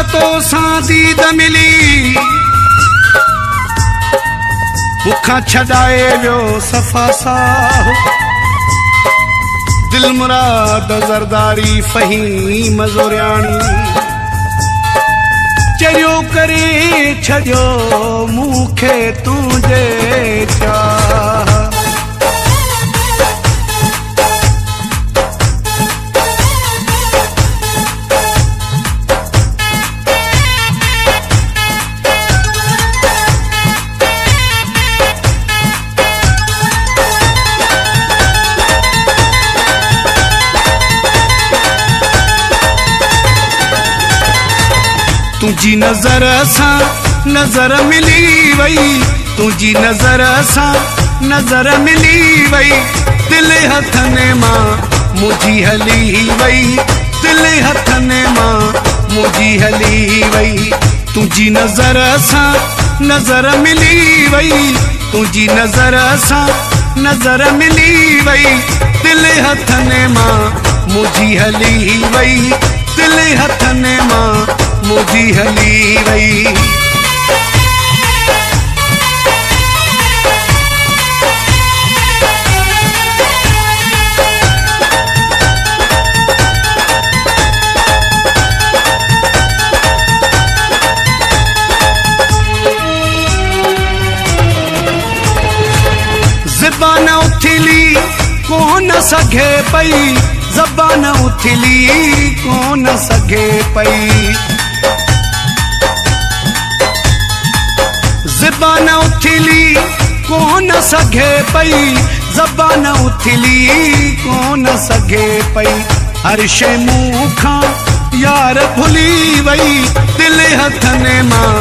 तो सां दीद मिली मुखां छॾाए वियो सफ़ा साहु दिल मुराद ज़रदारी फ़हीम ज़ोरियाणी चरियो करे छॾियो मूंखे तुंहिंजे चाह तुझी नज़र सां नज़र मिली वई तुझी नज़र सां नज़र मिली वई दिल हथने मां मुझी हली वई दिल हथने मां मुझी हली वई तुझी नज़र सां नज़र मिली वई तुझी नज़र सां नज़र मिली वई दिल हथने मां मुझी हली वई दिल हथने मां मुझी हली वई ज़बान उथली कोन सघे पई ज़बान उथली कोन सघे पई ज़बान उथली कोन सघे पई ज़बान उथली कोन सघे पई हर शइ मूंखां यार भुली वई दिल हथने मां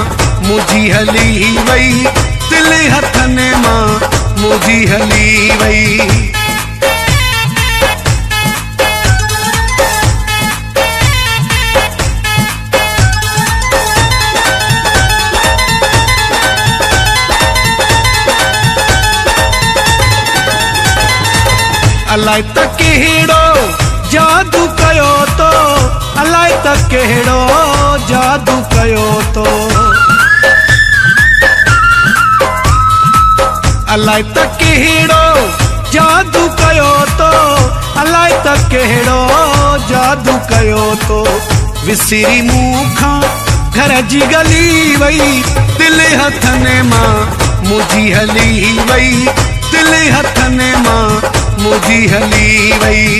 मुझी हली वई दिल हथने मां मुझी हली वई अलाए त कहिड़ो जादू कयो तो अलाए त कहिड़ो जादू कयो तो अलाए त कहिड़ो जादू कयो तो अलाए त कहिड़ो जादू कयो तो विसिरी मूंखां घर जी गली वई दिल हथने मां मुझी हली वई दिल हथने मां मुझी हली वई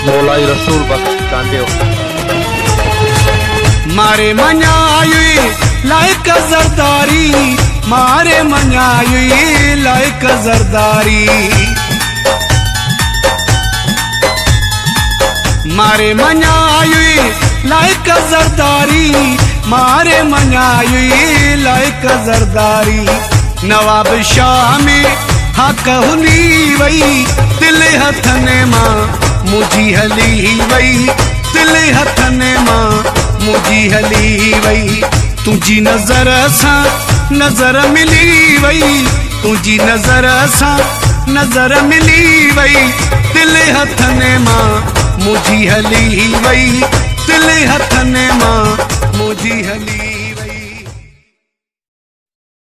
मौलाई रसूल बख्श कांडियो मारे मञाई लाइक ज़रदारी मारे मञाई लाइक ज़रदारी मारे मञाई लाइक ज़रदारी मारे मञाई लाइक ज़रदारी नवाब शाह में हक हुली वई दिल हथने मां मुझी हली वई दिल हथने मां मुझी हली वई तुझी नज़र सां नज़र मिली वई तुझी नज़र सां नज़र मिली वई दिल हथने मां मुझी हली वई दिल हथने मां मुझी हली